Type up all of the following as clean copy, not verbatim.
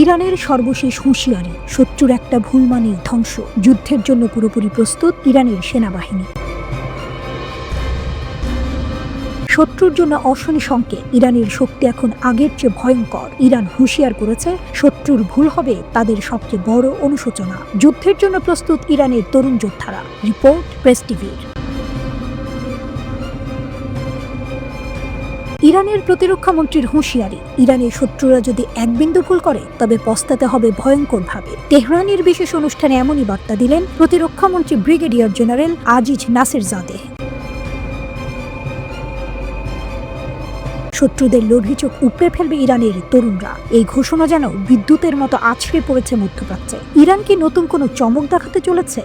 ইরানের সর্বশেষ হুঁশিয়ারি, শত্রুর একটা ভুল মানেই ধ্বংস। যুদ্ধের জন্য পুরোপুরি প্রস্তুত ইরানের সেনাবাহিনী। শত্রুর জন্য অশনি সংকেত, ইরানের শক্তি এখন আগের চেয়ে ভয়ঙ্কর। ইরান হুঁশিয়ার করেছে, শত্রুর ভুল হবে তাদের সবচেয়ে বড় অনুশোচনা। যুদ্ধের জন্য প্রস্তুত ইরানের তরুণ যোদ্ধারা। রিপোর্ট প্রেস টিভির। ইরানের প্রতিরক্ষা মন্ত্রীর হুঁশিয়ারি, ইরানের শত্রুরা যদি এক বিন্দু ভুল করে তবে পস্তাতে হবে ভয়ঙ্করভাবে। তেহরানের বিশেষ অনুষ্ঠানে এমনই বার্তা দিলেন প্রতিরক্ষা মন্ত্রী ব্রিগেডিয়ার জেনারেল আজিজ নাসিরজাদেহ। শত্রুদের লোভী চোখ উপড়ে ফেলবে ইরানের তরুণরা। এই ঘোষণা যেন বিদ্যুতের মতো আছড়ে পড়েছে মধ্যপ্রাচ্যে। ইরান কি নতুন কোনো চমক দেখাতে চলেছে?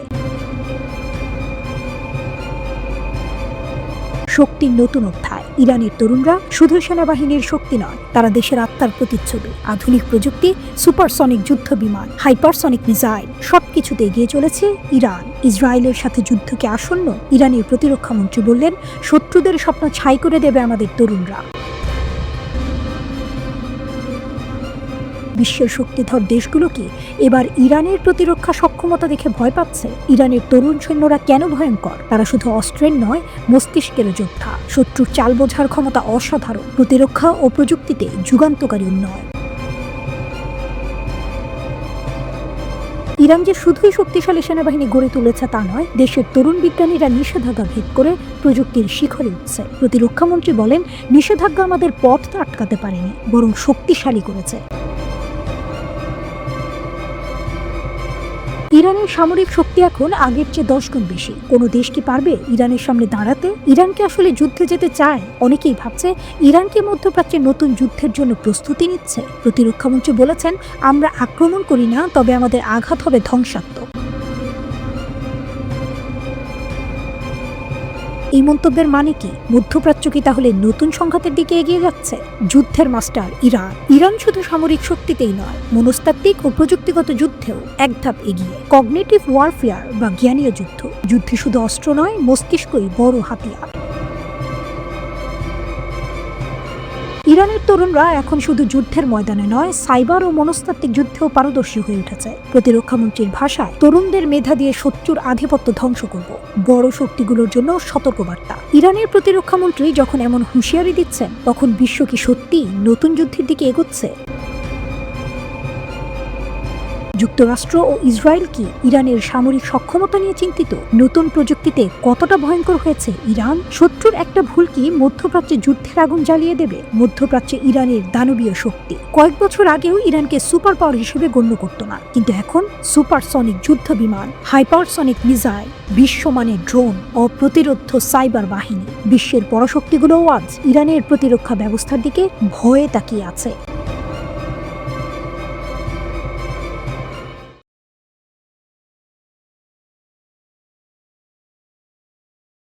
শক্তির নতুন অধ্যায়। ইরানের তরুণরা শুধু সেনাবাহিনীর শক্তি নয়, তারা দেশের আত্মার প্রতিচ্ছবি। আধুনিক প্রযুক্তি, সুপারসনিক যুদ্ধ বিমান, হাইপারসনিক মিসাইল, সবকিছুতে এগিয়ে চলেছে ইরান। ইসরায়েলের সাথে যুদ্ধকে আসন্ন। ইরানের প্রতিরক্ষা মন্ত্রী বললেন, শত্রুদের স্বপ্ন ছাই করে দেবে আমাদের তরুণরা। বিশ্বের শক্তিধর দেশগুলো কি এবার ইরানের প্রতিরক্ষা সক্ষমতা দেখে ভয় পাচ্ছে? ইরানের তরুণ সৈন্যরা কেন ভয়ঙ্কর? তারা শুধু অস্ত্রের নয়, মস্তিষ্কের যোদ্ধা। শত্রুর চাল বোঝার ক্ষমতা অসাধারণ। প্রতিরক্ষা ও প্রযুক্তিতে যুগান্তকারী উন্নয়ন। ইরান যে শুধুই শক্তিশালী সেনাবাহিনী গড়ে তুলেছে তা নয়, দেশের তরুণ বিজ্ঞানীরা নিষেধাজ্ঞা ভেদ করে প্রযুক্তির শিখরে উঠছে। প্রতিরক্ষামন্ত্রী বলেন, নিষেধাজ্ঞা আমাদের পথ আটকাতে পারেনি, বরং শক্তিশালী করেছে। ইরানের সামরিক শক্তি এখন আগের চেয়ে 10 গুণ বেশি। কোনো দেশ কি পারবে ইরানের সামনে দাঁড়াতে? ইরান কি আসলে যুদ্ধে যেতে চায়? অনেকেই ভাবছে, ইরান কি মধ্যপ্রাচ্যে নতুন যুদ্ধের জন্য প্রস্তুতি নিচ্ছে? প্রতিরক্ষামন্ত্রী বলেছেন, আমরা আক্রমণ করি না, তবে আমাদের আঘাত হবে ধ্বংসাত্মক। এই মন্তব্যের মানে কি? মধ্যপ্রাচ্য কি তাহলে নতুন সংঘাতের দিকে এগিয়ে যাচ্ছে? যুদ্ধের মাস্টার ইরান। ইরান শুধু সামরিক শক্তিতেই নয়, মনস্তাত্ত্বিক ও প্রযুক্তিগত যুদ্ধেও এক ধাপ এগিয়ে। কগনিটিভ ওয়ারফেয়ার বা জ্ঞানীয় যুদ্ধ। যুদ্ধে শুধু অস্ত্র নয়, মস্তিষ্কই বড় হাতিয়ার। ইরানের তরুণরা এখন শুধু যুদ্ধের ময়দানে নয়, সাইবার ও মনস্তাত্ত্বিক যুদ্ধেও পারদর্শী হয়ে উঠেছে। প্রতিরক্ষামন্ত্রীর ভাষায়, তরুণদের মেধা দিয়ে শত্রুর আধিপত্য ধ্বংস করব। বড় শক্তিগুলোর জন্য সতর্কবার্তা। ইরানের প্রতিরক্ষামন্ত্রী যখন এমন হুঁশিয়ারি দিচ্ছেন, তখন বিশ্ব কি সত্যি নতুন যুদ্ধের দিকে এগোচ্ছে? যুক্তরাষ্ট্র ও ইসরায়েল কি ইরানের সামরিক সক্ষমতা নিয়ে চিন্তিত? নতুন প্রযুক্তিতে কতটা ভয়ঙ্কর হয়েছে ইরান? শত্রুর একটা ভুল কি মধ্যপ্রাচ্যে যুদ্ধের আগুন জ্বালিয়ে দেবে? মধ্যপ্রাচ্যে ইরানের দানবীয় শক্তি। কয়েক বছর আগেও ইরানকে সুপার পাওয়ার হিসেবে গণ্য করত না, কিন্তু এখন সুপারসনিক যুদ্ধ বিমান, হাইপারসনিক মিসাইল, বিশ্বমানের ড্রোন ও প্রতিরোধ সাইবার বাহিনী। বিশ্বের পরাশক্তিগুলোও আজ ইরানের প্রতিরক্ষা ব্যবস্থার দিকে ভয়ে তাকিয়ে আছে।